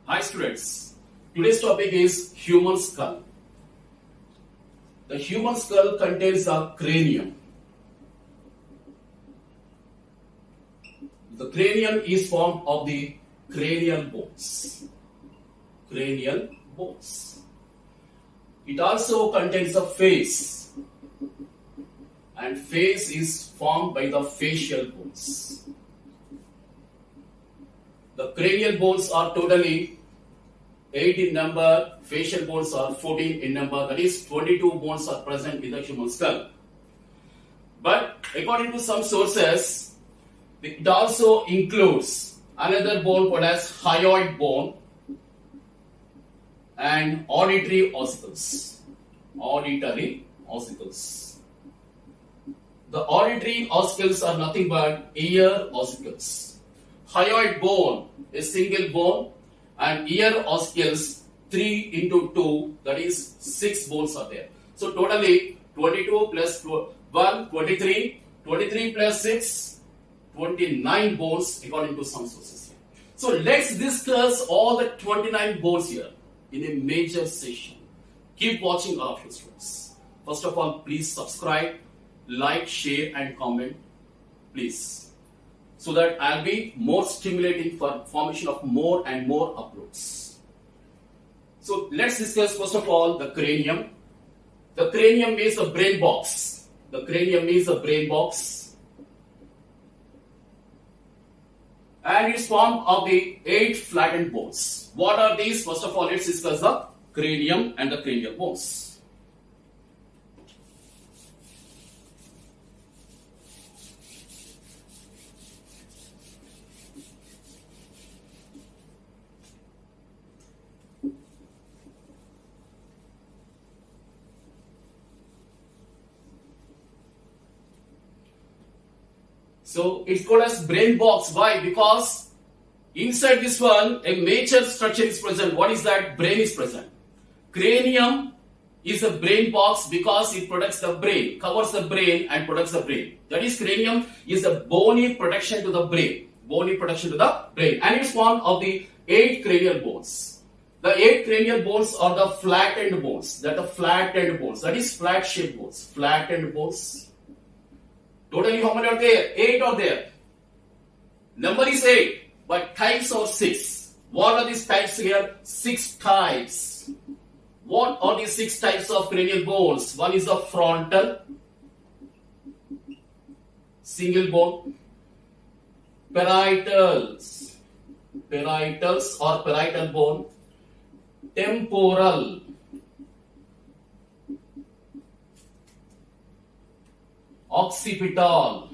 Hi students, today's topic is human skull. The human skull contains a cranium. The cranium is formed of the cranial bones. Cranial bones. It also contains a face, and face is formed by the facial bones. The cranial bones are totally 8 in number, facial bones are 14 in number, that is 22 bones are present in the human skull. But according to some sources, it also includes another bone called as hyoid bone and auditory ossicles. Auditory ossicles. The auditory ossicles are nothing but ear ossicles. Hyoid bone is single bone, and ear ossicles 3 into 2, that is 6 bones are there. So totally 22 plus 1, 23, 23 plus 6, 29 bones according to some sources here. So let's discuss all the 29 bones here in a major session. Keep watching all of your students. First of all, please subscribe, like, share and comment, please, so that I'll be more stimulating for formation of more and more uploads. So let's discuss first of all the cranium. The cranium is a brain box. The cranium is a brain box, and it's formed of the 8 flattened bones. What are these? First of all, let's discuss the cranium and the cranial bones. So it's called as brain box. Why? Because inside this one, a major structure is present. What is that? Brain is present. Cranium is a brain box because it protects the brain, covers the brain and protects the brain. That is, cranium is a bony protection to the brain. Bony protection to the brain. And it's formed of the 8 cranial bones. The 8 cranial bones are the flattened bones. That are flattened bones. That is flat shaped bones. Flattened bones. Totally how many are there? 8 are there. Number is 8, but types are 6. What are these types here? 6 types. What are these 6 types of cranial bones? One is the frontal, single bone, parietals, parietals or parietal bone, temporal, occipital,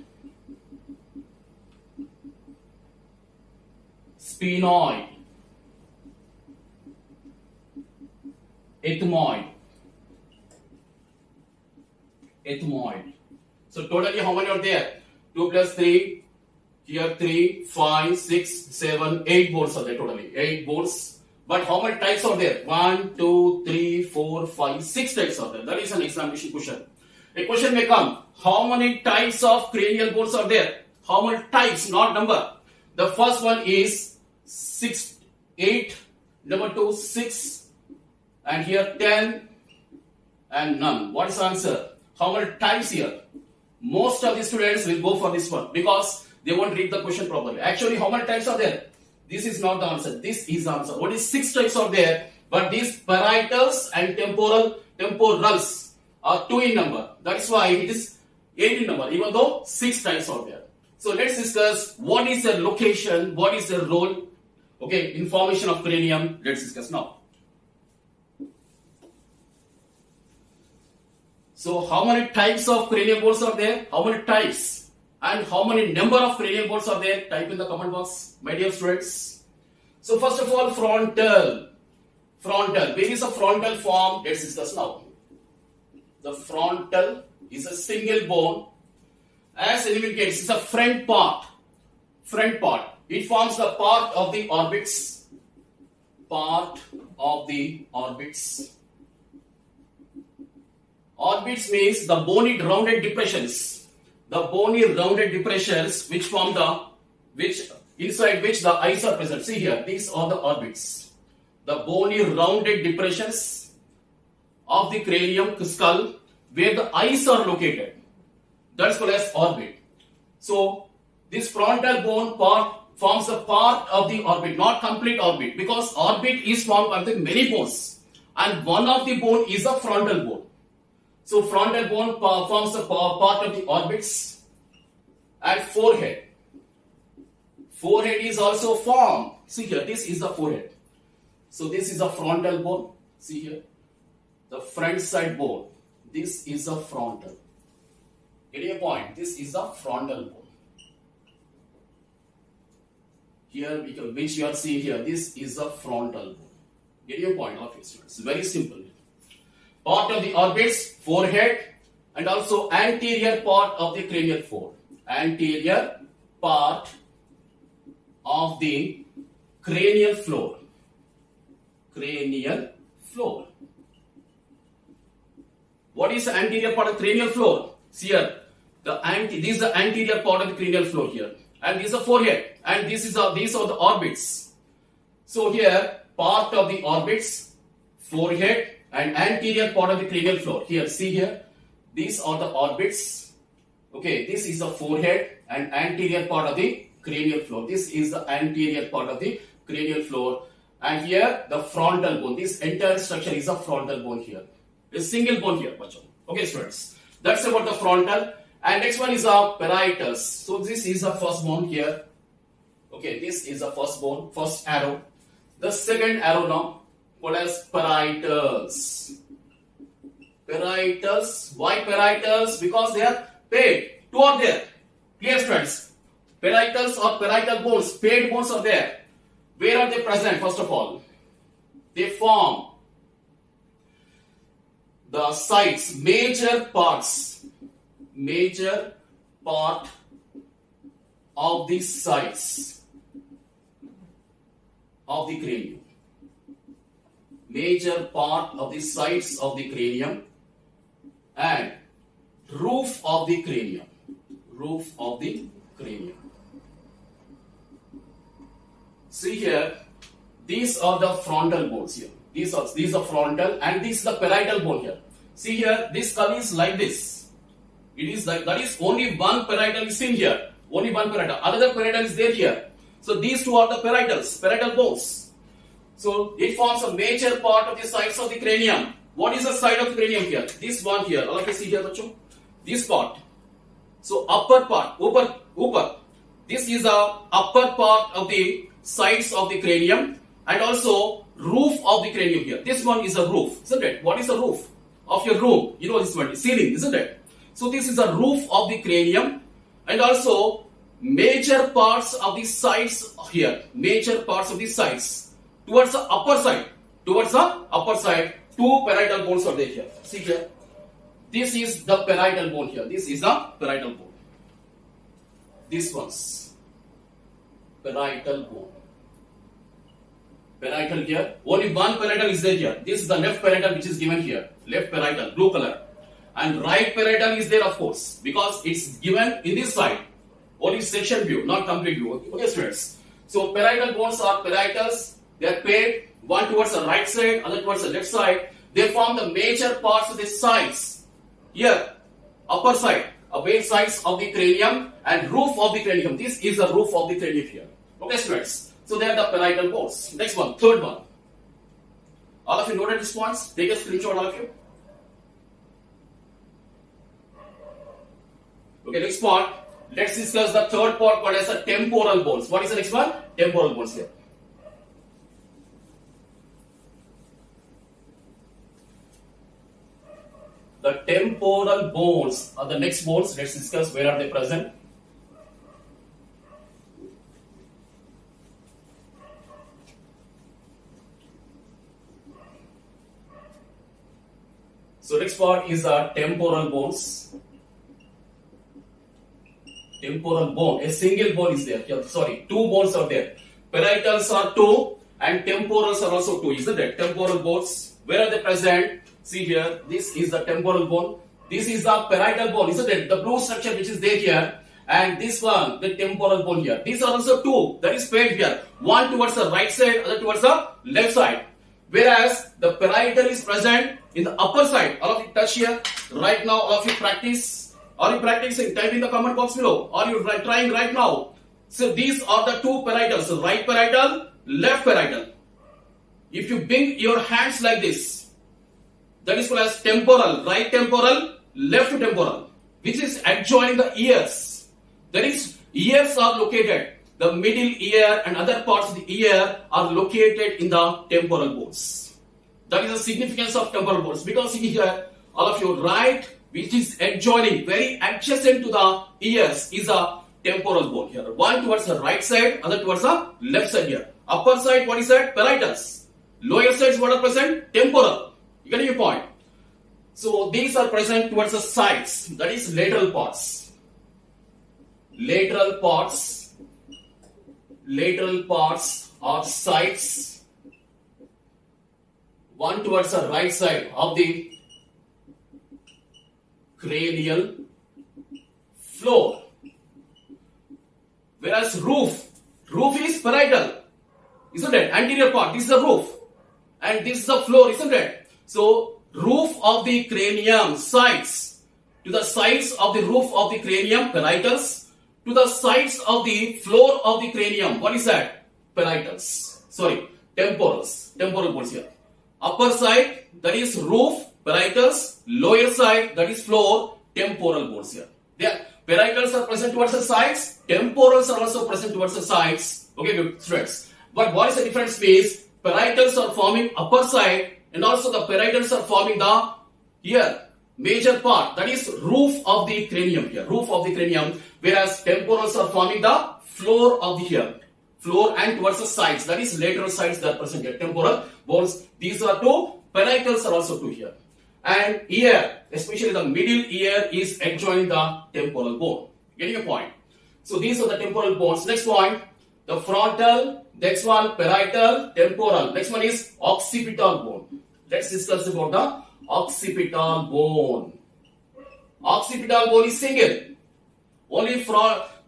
sphenoid, ethmoid. Ethmoid. So totally how many are there? 2 plus 3, here 3, 5, 6, 7, 8 bones are there totally. 8 bones. But how many types are there? 1, 2, 3, 4, 5, 6 types are there. That is an examination question. A question may come, how many types of cranial bones are there? How many types, not number. The first one is 6, 8, number 2, 6, and here 10, and none. What is the answer? How many types here? Most of the students will go for this one because they won't read the question properly. Actually, how many types are there? This is not the answer. This is the answer. Only 6 types are there, but these parietals and temporals are 2 in number. That's why it is 8 in number, even though 6 types are there. So let's discuss what is their location, what is their role, okay, in formation of cranium. Let's discuss now. So how many types of cranial bones are there? How many types? And how many number of cranial bones are there? Type in the comment box, my dear students. So first of all, frontal. Frontal. Where is a frontal form? Let's discuss now. The frontal is a single bone. As it indicates, it's a front part. Front part. It forms the part of the orbits. Part of the orbits. Orbits means the bony rounded depressions. The bony rounded depressions which form the, inside which the eyes are present. See here, these are the orbits. the bony rounded depressions of the cranium skull where the eyes are located. That's called as orbit. So this frontal bone part forms a part of the orbit, not complete orbit, because orbit is formed by the many bones, and one of the bone is a frontal bone. So frontal bone forms a part of the orbits. And forehead. Forehead is also formed. See here, this is the forehead. So this is a frontal bone. See here, the front side bone. This is a frontal. Getting a point? This is a frontal bone. Here, which you are seeing here, this is a frontal bone. Getting a point of it, students? Very simple. Part of the orbits, forehead, and also anterior part of the cranial fold. Anterior part of the cranial floor. Cranial floor. What is the anterior part of the cranial floor? See here, this is the anterior part of the cranial floor here, and this is the forehead, and these are the orbits. So here, part of the orbits, forehead, and anterior part of the cranial floor. Here, see here, these are the orbits. Okay, this is the forehead and anterior part of the cranial floor. This is the anterior part of the cranial floor. And here, the frontal bone. This entire structure is a frontal bone here. A single bone here. Okay, students. That's about the frontal. And next one is a parietus. So this is the first bone here. Okay, this is the first bone, first arrow. The second arrow now, called as parietus. Parietus. Why parietus? Because they are paired. Two are there. Clear, students? Parietus or parietal bones, paired bones are there. Where are they present? First of all, they form the sides, major part of the sides of the cranium. Major part of the sides of the cranium and roof of the cranium. Roof of the cranium. See here, these are the frontal bones here. These are frontal, and this is the parietal bone here. See here, this skull is like this. It is like that is only one parietal is in here. Only one parietal. Another parietal is there here. So these two are the parietal bones. So it forms a major part of the sides of the cranium. What is the side of the cranium here? This one here. All of you see here, bacho? This part. So upper part, upper. This is the upper part of the sides of the cranium and also roof of the cranium here. This one is a roof, isn't it? What is the roof of your room? You know this one, ceiling, isn't it? So this is the roof of the cranium and also major parts of the sides here. Major parts of the sides towards the upper side. Towards the upper side, two parietal bones are there here. See here. This is the parietal bone here. This is the parietal bone. This one's parietal bone. Parietal here. Only one parietal is there here. This is the left parietal which is given here. Left parietal, blue color. And right parietal is there, of course, because it's given in this side. Only section view, not complete view. Okay, students. So parietal bones are parietals. They are paired, one towards the right side, other towards the left side. They form the major parts of the sides. Here, upper side, away sides of the cranium and roof of the cranium. This is the roof of the cranium here. Okay, students. So they are the parietal bones. Next one, third one. All of you noted this points? Take a screenshot, all of you. Okay, next part. Let's discuss the third part called as the temporal bones. What is the next one? Temporal bones here. The temporal bones are the next bones. Let's discuss where are they present. So next part is the temporal bones. Temporal bone, a single bone is there. Sorry, two bones are there. Parietals are two and temporals are also two, isn't it? Temporal bones, where are they present? See here, this is the temporal bone. This is the parietal bone, isn't it? The blue structure which is there here. And this one, the temporal bone here. These are also two, that is paired here. One towards the right side, other towards the left side. Whereas the parietal is present in the upper side. All of you touch here. Right now, all of you practice. Are you practicing? Type in the comment box below. Are you trying right now? So these are the two parietals. So right parietal, left parietal. If you bring your hands like this, that is called as temporal. Right temporal, left temporal, which is adjoining the ears. That is, ears are located. The middle ear and other parts of the ear are located in the temporal bones. That is the significance of temporal bones, because here, all of you, right, which is adjoining, very adjacent to the ears, is a temporal bone here. One towards the right side, other towards the left side here. Upper side, what is that? Parietals. Lower sides, what are present? Temporal. You get your point? So these are present towards the sides, that is lateral parts. Lateral parts are sides. One towards the right side of the cranial floor. Whereas roof is parietal, isn't it? Anterior part, this is the roof. And this is the floor, isn't it? So roof of the cranium, sides. To the sides of the roof of the cranium, parietals. To the sides of the floor of the cranium, what is that? Parietals. Sorry, temporals. Temporal bones here. Upper side, that is roof, parietals. Lower side, that is floor, temporal bones here. There, parietals are present towards the sides. Temporals are also present towards the sides. Okay, good students. But what is the difference is, parietals are forming upper side, and also the parietals are forming the here major part, that is roof of the cranium here, roof of the cranium, whereas temporals are forming the floor of the here, floor and towards the sides, that is lateral sides that are present here, temporal bones. These are two, parietals are also two here. And ear, especially the middle ear, is adjoining the temporal bone. Getting your point? So these are the temporal bones. Next point, the frontal, next one parietal, temporal. Next one is occipital bone. Let's discuss about the occipital bone. Occipital bone is single. Only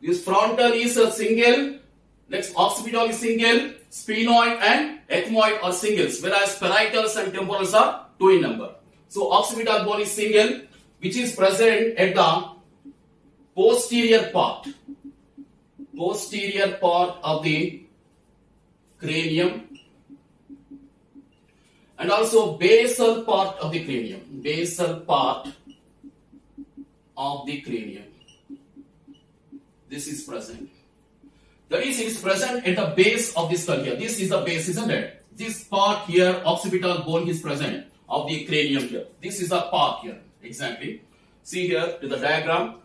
this frontal is a single. Next, occipital is single. Sphenoid and ethmoid are singles, whereas parietals and temporals are two in number. So occipital bone is single, which is present at the posterior part of the cranium, and also basal part of the cranium. Basal part of the cranium. This is present. That is, it is present at the base of the skull here. This is the base, isn't it? This part here, occipital bone, is present of the cranium here. This is the part here, exactly. See here to the diagram.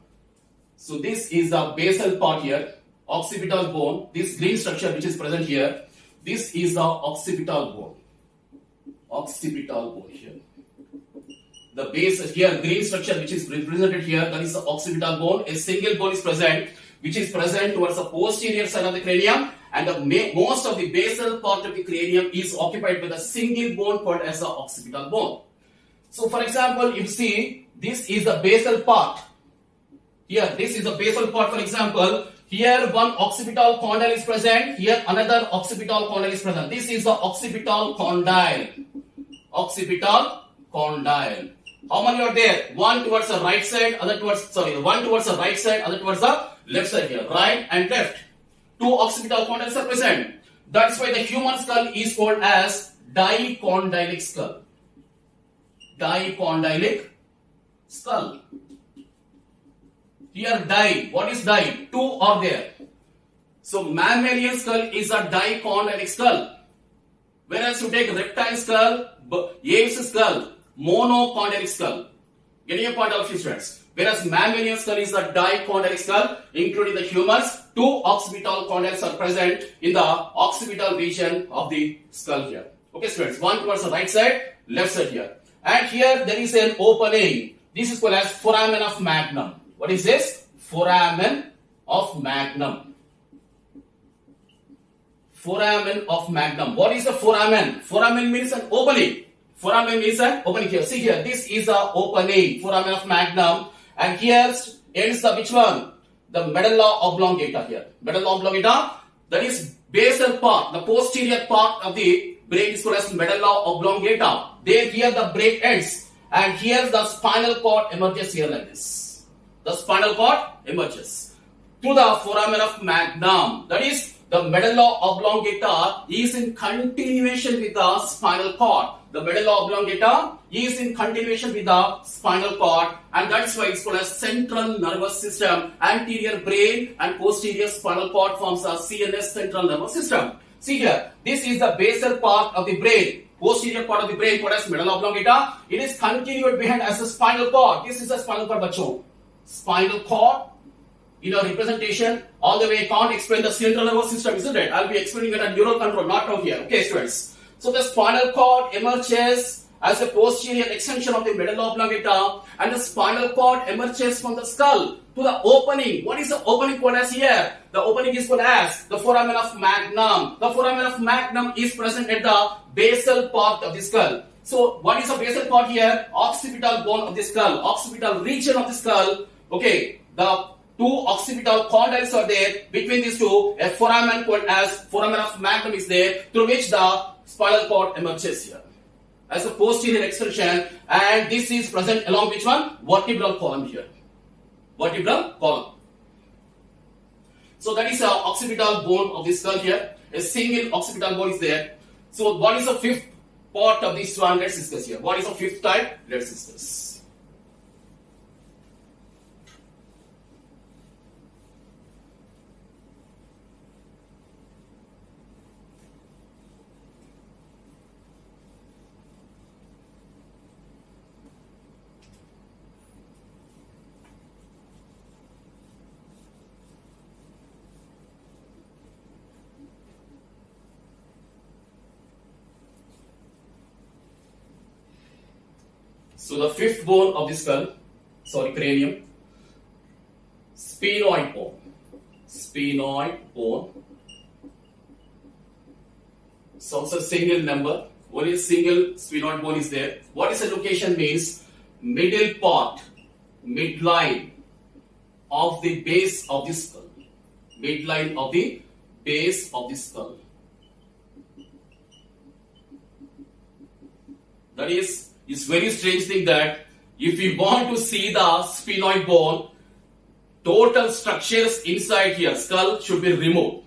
So this is the basal part here, occipital bone. This green structure which is present here, this is the occipital bone. Occipital bone here. The base here, green structure which is represented here, that is the occipital bone. A single bone is present, which is present towards the posterior side of the cranium, and the most of the basal part of the cranium is occupied by the single bone called as the occipital bone. So for example, if you see, this is the basal part. Here, this is the basal part, for example. Here one occipital condyle is present, here another occipital condyle is present. This is the occipital condyle. Occipital condyle. How many are there? One towards the right side, one towards the right side, other towards the left side here. Right and left. Two occipital condyles are present. That's why the human skull is called as dicondylic skull. Dicondylic skull. Here di. What is di? Two are there. So mammalian skull is a dicondylic skull. Whereas you take reptile skull, ape's skull, monocondylic skull. Getting a point of few students. Whereas mammalian skull is a dicondylic skull, including the humans. Two occipital condyles are present in the occipital region of the skull here. Okay, students. One towards the right side, left side here. And here there is an opening. This is called as foramen of magnum. What is this? Foramen of magnum. Foramen of magnum. What is the foramen? Foramen means an opening. Foramen means an opening here. See here, this is the opening, foramen of magnum. And here ends the which one? The medulla oblongata here. Medulla oblongata, that is basal part, the posterior part of the brain is called as medulla oblongata. There here the brain ends, and here the spinal cord emerges here like this. The spinal cord emerges through the foramen of magnum. That is, the medulla oblongata is in continuation with the spinal cord. The medulla oblongata is in continuation with the spinal cord, and that's why it's called as central nervous system. Anterior brain and posterior spinal cord forms a CNS, central nervous system. See here, this is the basal part of the brain. Posterior part of the brain called as medulla oblongata. It is continued behind as a spinal cord. This is a spinal cord, bacho. Spinal cord. In our representation, all the way can't explain the central nervous system, isn't it? I'll be explaining it at neural control, not out here. Okay, students. So the spinal cord emerges as a posterior extension of the medulla oblongata, and the spinal cord emerges from the skull to the opening. What is the opening called as here? The opening is called as the foramen of magnum. The foramen of magnum is present at the basal part of the skull. So what is the basal part here? Occipital bone of the skull, occipital region of the skull. Okay, the two occipital condyles are there. Between these two, a foramen called as foramen of magnum is there, through which the spinal cord emerges here as a posterior extension, and this is present along which one? Vertebral column here. Vertebral column. So that is the occipital bone of the skull here. A single occipital bone is there. So what is the fifth part of this one? Let's discuss here. What is the fifth type? Let's discuss. So the fifth bone of the skull, cranium, sphenoid bone. Sphenoid bone. So it's a single number. Only a single sphenoid bone is there. What is the location means? Middle part, midline of the base of the skull. Midline of the base of the skull. That is, it's very strange thing that if we want to see the sphenoid bone, total structures inside here, skull should be removed,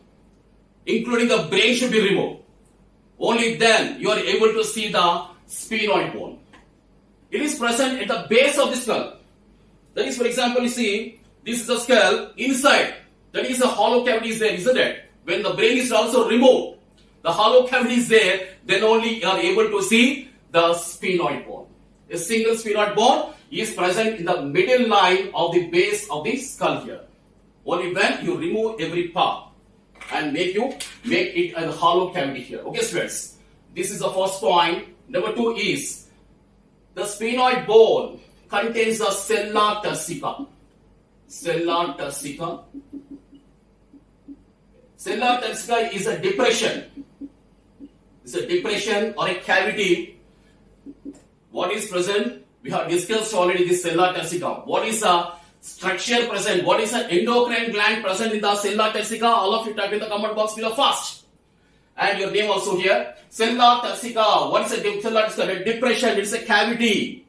including the brain should be removed. Only then you are able to see the sphenoid bone. It is present at the base of the skull. That is, for example, you see, this is the skull inside. That is, a hollow cavity is there, isn't it? When the brain is also removed, the hollow cavity is there, then only you are able to see the sphenoid bone. A single sphenoid bone is present in the middle line of the base of the skull here. Only when you remove every part and make it a hollow cavity here. Okay, students. This is the first point. Number two is the sphenoid bone contains the sella turcica. Sella turcica. Sella turcica is a depression. It's a depression or a cavity. What is present? We have discussed already this sella turcica. What is the structure present? What is the endocrine gland present in the sella turcica? All of you type in the comment box below fast. And your name also here. Sella turcica. What is a sella turcica? A depression. It's a cavity.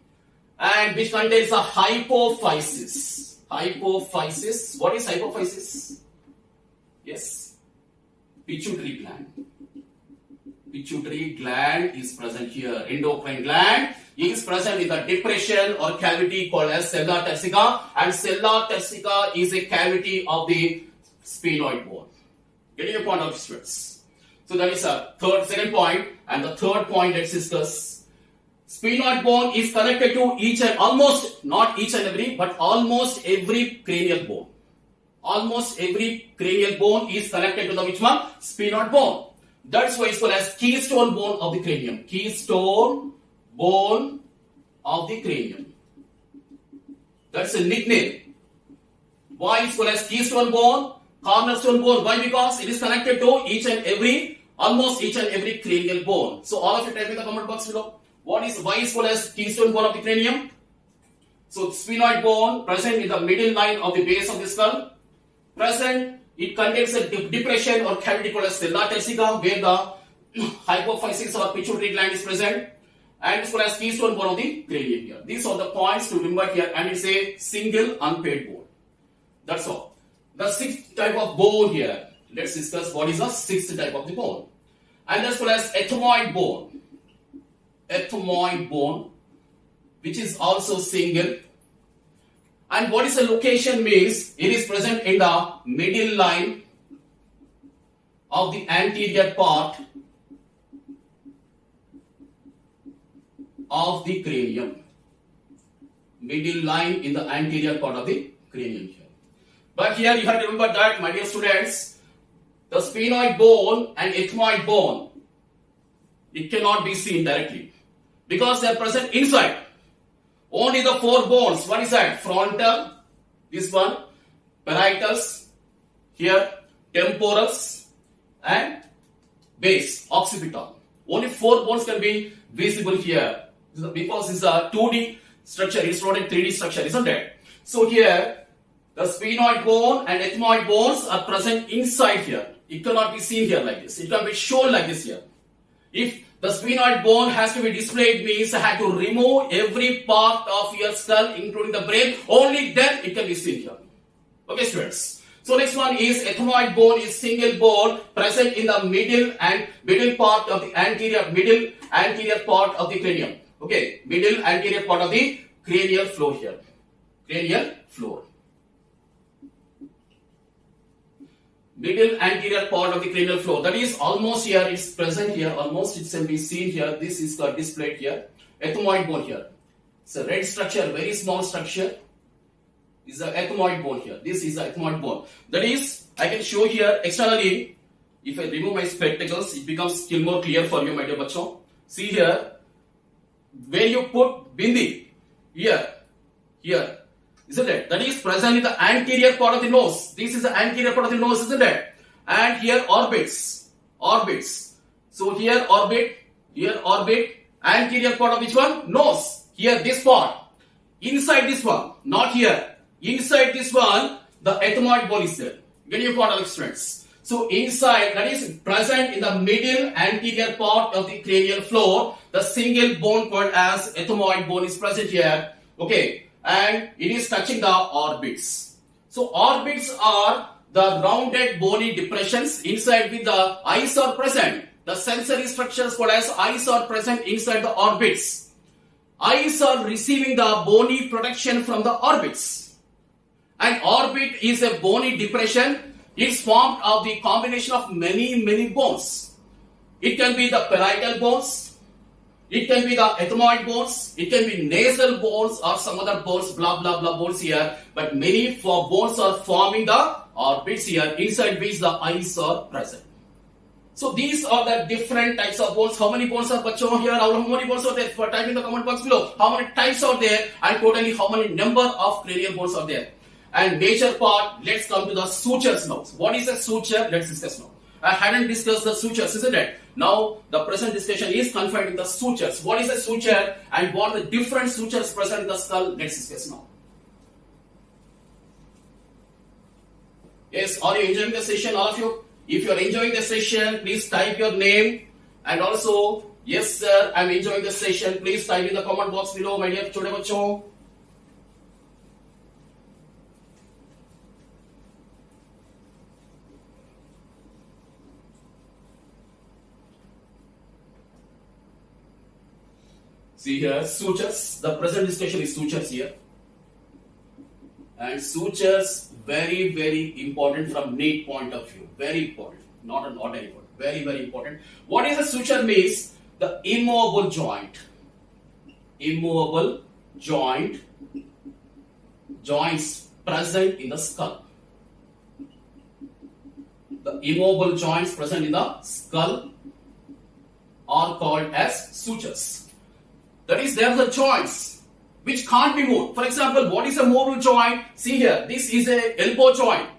And which contains a hypophysis. Hypophysis. What is hypophysis? Yes. Pituitary gland. Pituitary gland is present here. Endocrine gland is present in the depression or cavity called as sella turcica, and sella turcica is a cavity of the sphenoid bone. Getting a point of stress. So that is a second point, and the third point let's discuss. Sphenoid bone is connected to each and almost, not each and every, but almost every cranial bone. Almost every cranial bone is connected to the which one? Sphenoid bone. That's why it's called as keystone bone of the cranium. Keystone bone of the cranium. That's a nickname. Why it's called as keystone bone, cornerstone bone? Why? Because it is connected to each and every, almost each and every cranial bone. So all of you type in the comment box below. Why is called as keystone bone of the cranium? So sphenoid bone present in the middle line of the base of the skull. Present, it contains a depression or cavity called as sella turcica, where the hypophysis or pituitary gland is present, and as well as keystone bone of the cranium here. These are the points to remember here, and it's a single unpaired bone. That's all. The sixth type of bone here. Let's discuss what is the sixth type of the bone. And as well as ethmoid bone. Ethmoid bone, which is also single. And what is the location means? It is present in the middle line of the anterior part of the cranium. Middle line in the anterior part of the cranium here. But here you have to remember that, my dear students, the sphenoid bone and ethmoid bone, it cannot be seen directly because they are present inside. Only the four bones. What is that? Frontal, this one, parietus, here, temporis, and base, occipital. Only four bones can be visible here because it's a 2D structure, it's not a 3D structure, isn't it? So here, the sphenoid bone and ethmoid bones are present inside here. It cannot be seen here like this. It can be shown like this here. If the sphenoid bone has to be displayed, means I have to remove every part of your skull, including the brain. Only then it can be seen here. Okay, students. So next one is ethmoid bone is single bone present in the middle part of the anterior part of the cranium. Okay, middle anterior part of the cranial floor here. Cranial floor. Middle anterior part of the cranial floor. That is almost here, it's present here, almost it can be seen here. This is displayed here. Ethmoid bone here. It's a red structure, very small structure. Is the ethmoid bone here. This is the ethmoid bone. That is, I can show here externally. If I remove my spectacles, it becomes still more clear for you, my dear bachon. See here, where you put bindi, here, isn't it? That is present in the anterior part of the nose. This is the anterior part of the nose, isn't it? And here orbits. So here orbit, anterior part of which one? Nose. Here this part. Inside this one, not here. Inside this one, the ethmoid bone is there. Getting your point, students. So inside, that is present in the middle anterior part of the cranial floor, the single bone called as ethmoid bone is present here. Okay. And it is touching the orbits. So orbits are the rounded bony depressions inside which the eyes are present. The sensory structures called as eyes are present inside the orbits. Eyes are receiving the bony protection from the orbits. An orbit is a bony depression. It's formed of the combination of many bones. It can be the parietal bones. It can be the ethmoid bones, it can be nasal bones or some other bones, blah bones here. But many bones are forming the orbits here, inside which the eyes are present. So these are the different types of bones. How many bones are here? How many bones are there? Type in the comment box below. How many types are there? And totally how many number of cranial bones are there? And major part, let's come to the sutures now. What is a suture? Let's discuss now. I hadn't discussed the sutures, isn't it? Now, the present discussion is confined to the sutures. What is a suture and what are the different sutures present in the skull? Let's discuss now. Yes, are you enjoying the session, all of you? If you are enjoying the session, please type your name. And also, yes sir, I am enjoying the session. Please type in the comment box below, my dear chote bachon. See here, sutures. The present discussion is sutures here. And sutures, very important from NEET point of view. Very important. Not an ordinary word. Very important. What is a suture means? The immovable joint. Immovable joint. Joints present in the skull. The immovable joints present in the skull are called as sutures. That is, they are the joints which can't be moved. For example, what is a movable joint? See here, this is a elbow joint.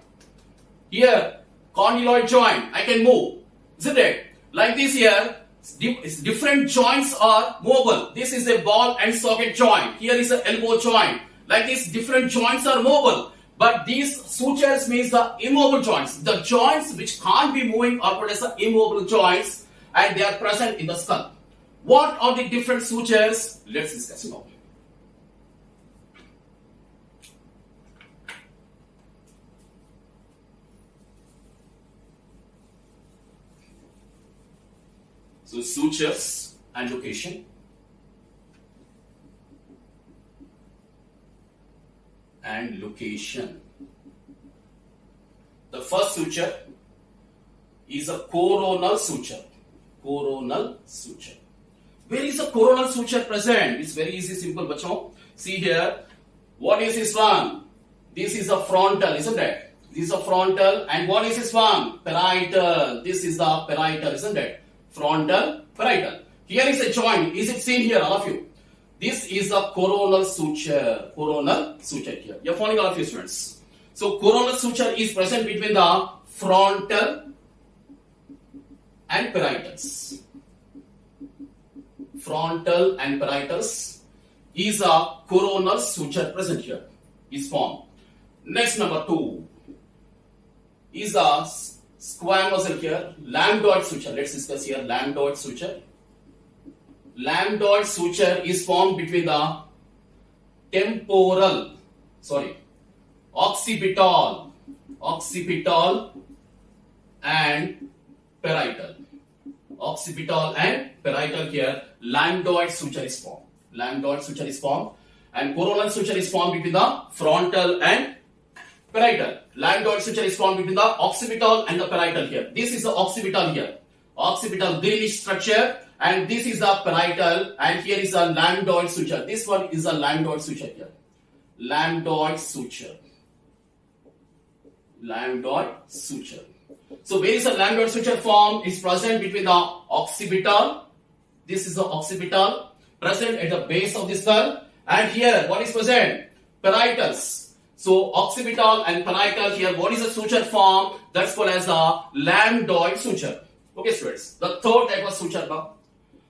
Here, condyloid joint, I can move. Isn't it? Like this here, different joints are movable. This is a ball and socket joint. Here is an elbow joint. Like this, different joints are movable. But these sutures means the immobile joints. The joints which can't be moving are called as the immobile joints. and they are present in the skull. What are the different sutures? Let's discuss now. So sutures and location. And location. The first suture is a coronal suture. Coronal suture. Where is the coronal suture present? It's very easy, simple, bachon. See here. What is this one? This is a frontal, isn't it? This is a frontal. And what is this one? Parietal. This is the parietal, isn't it? Frontal, parietal. Here is a joint. Is it seen here, all of you? This is a coronal suture. Coronal suture here. You're following, all of you students. So coronal suture is present between the frontal and parietals. Frontal and parietals is a coronal suture present here. Is formed. Next, number 2 is a squamosal here. Lambdoid suture. Let's discuss here lambdoid suture. Lambdoid suture is formed between the occipital and parietal. Occipital and parietal here. Lambdoid suture is formed. Lambdoid suture is formed. And coronal suture is formed between the frontal and parietal. Lambdoid suture is formed between the occipital and the parietal here. This is the occipital here. Occipital greenish structure. And this is the parietal, and here is a lambdoid suture. This one is a lambdoid suture here. Lambdoid suture. Lambdoid suture. So where is a lambdoid suture form? It's present between the occipital. This is the occipital, present at the base of the skull. And here, what is present? Parietals. So occipital and parietal here, what is the suture form? That's called as a lambdoid suture. Okay, students. The third type of suture now.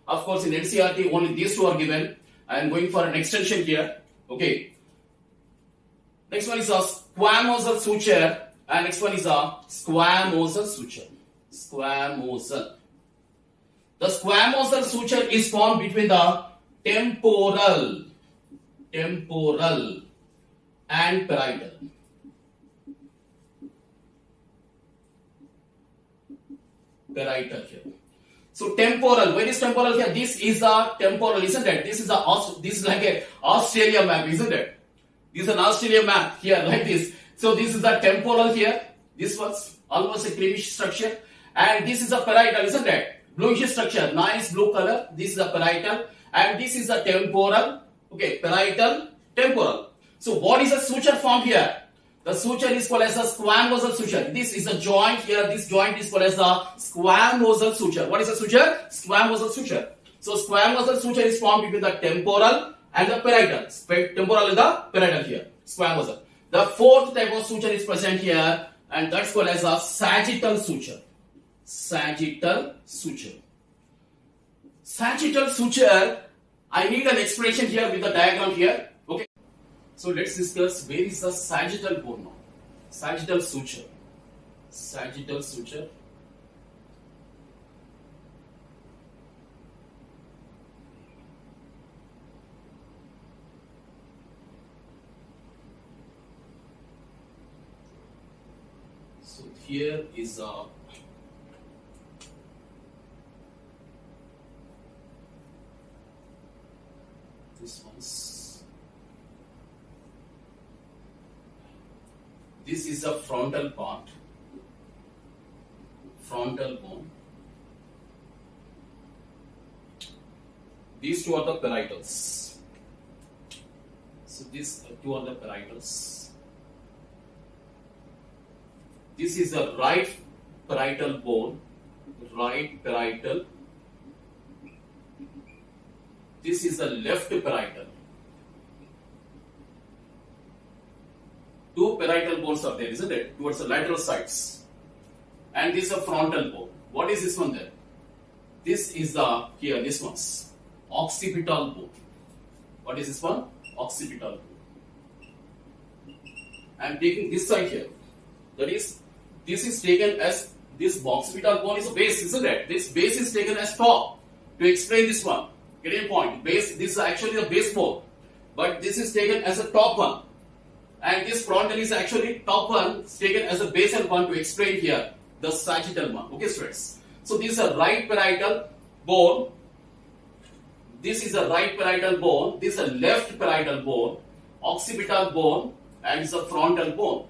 Of course, in NCERT, only these two are given. I am going for an extension here. Okay. Next one is a squamosal suture. And next one is a squamosal suture. Squamosal. The squamosal suture is formed between the temporal and parietal. Parietal here. So temporal, where is temporal here? This is the temporal, isn't it? This is like a Australia map, isn't it? This is an Australia map here, like this. So this is the temporal here. This was almost a creamish structure, and this is a parietal, isn't it? Bluish structure, nice blue color. This is the parietal, and this is the temporal. Okay, parietal, temporal. So what is the suture form here? The suture is called as a squamosal suture. This is a joint here. This joint is called as a squamosal suture. What is a suture? Squamosal suture. So squamosal suture is formed between the temporal and the parietal. Temporal and the parietal here. Squamosal. The fourth type of suture is present here, and that's called as a sagittal suture. Sagittal suture. Sagittal suture. I need an explanation here with the diagram here. Okay. So let's discuss where is the sagittal bone now. Sagittal suture. Sagittal suture. So here is this one's. This is the frontal part, frontal bone. These two are the parietals. So these two are the parietals. This is the right parietal bone, right parietal. This is the left parietal. Two parietal bones are there, isn't it? Towards the lateral sides. And this is a frontal bone. What is this one there? This is the, here, this one's occipital bone. What is this one? Occipital bone. I am taking this side here. That is, this is taken as this occipital bone is a base, isn't it? This base is taken as top to explain this one. Getting a point? Base. This is actually the base bone, but this is taken as a top one, and this frontal is actually top one, is taken as a basal one to explain here the sagittal one. Okay, students. So this is a right parietal bone. This is a right parietal bone. This is a left parietal bone, occipital bone, and it's a frontal bone.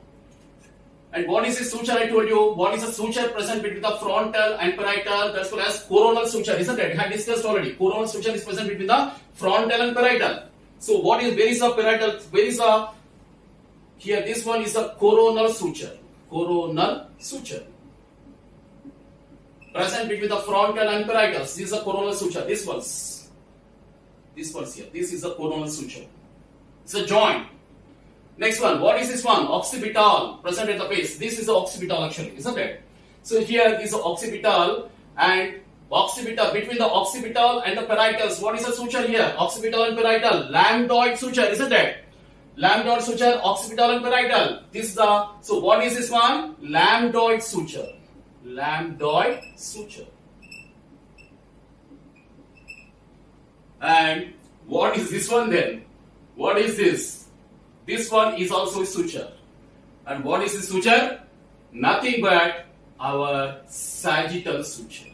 And what is the suture? I told you. What is the suture present between the frontal and parietal? That's called as coronal suture, isn't it? I had discussed already. Coronal suture is present between the frontal and parietal. So what is, where is the parietal? Where is the, here this one is a coronal suture. Coronal suture. Present between the frontal and parietal. This is a coronal suture. This one's here. This is a coronal suture. It's a joint. Next one, what is this one? Occipital, present at the base. This is the occipital actually, isn't it? So here is the occipital, and occipital, between the occipital and the parietals, what is the suture here? Occipital and parietal, lambdoid suture, isn't it? Lambdoid suture, occipital and parietal. This is the, so what is this one? Lambdoid suture. Lambdoid suture. And what is this one then? What is this? This one is also a suture. And what is the suture? Nothing but our sagittal suture.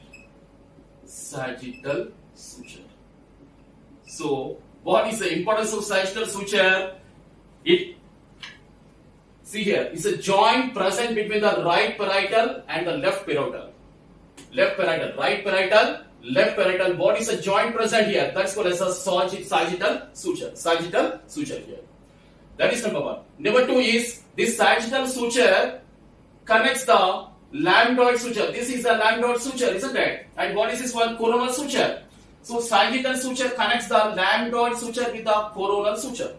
Sagittal suture. So, what is the importance of sagittal suture? It, see here, it's a joint present between the right parietal and the left parietal. Left parietal, right parietal, left parietal. What is a joint present here? That's called as a sagittal suture. Sagittal suture here. That is number one. Number two is this sagittal suture connects the lambdoid suture. This is a lambdoid suture, isn't it? And what is this one? Coronal suture. So sagittal suture connects the lambdoid suture with the coronal suture.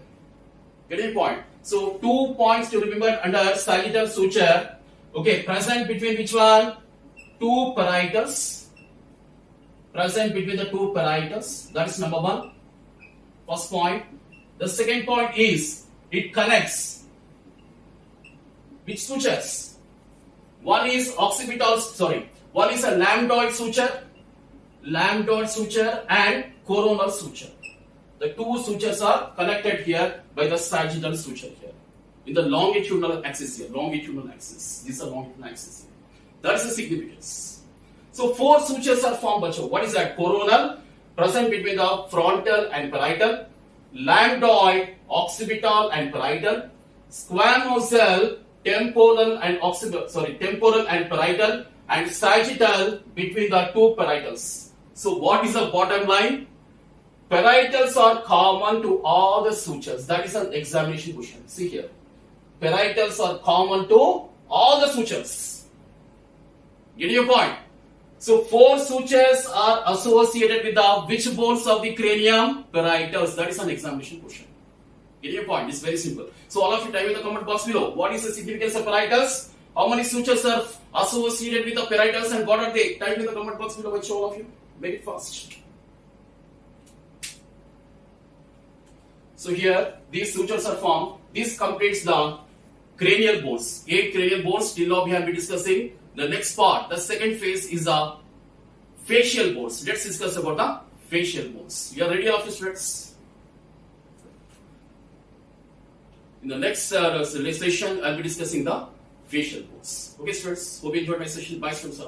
Getting the point? So 2 points to remember under sagittal suture. Okay, present between which one? Two parietals. Present between the two parietals. That is number one. First point. The second point is it connects which sutures? One is occipital, one is a lambdoid suture and coronal suture. The two sutures are connected here by the sagittal suture here. In the longitudinal axis here, This is a longitudinal axis here. That is the significance. So four sutures are formed, bacho. What is that? Coronal, present between the frontal and parietal. Lambdoid, occipital and parietal, squamosal, temporal and parietal, and sagittal between the two parietals. So what is the bottom line? Parietals are common to all the sutures. That is an examination question. See here. Parietals are common to all the sutures. Getting your point? So four sutures are associated with the which bones of the cranium? Parietals. That is an examination question. Get your point? It's very simple. So all of you type in the comment box below. What is the significance of parietals? How many sutures are associated with the parietals and what are they? Type in the comment box below. Which all of you? Make it fast. So here these sutures are formed. This completes the cranial bones. 8 cranial bones. Till now we have been discussing. The next part, the second phase is the facial bones. Let's discuss about the facial bones. You are ready, all of you students? In the next session, I'll be discussing the facial bones. Okay, students? Hope you enjoyed my session. Bye, students.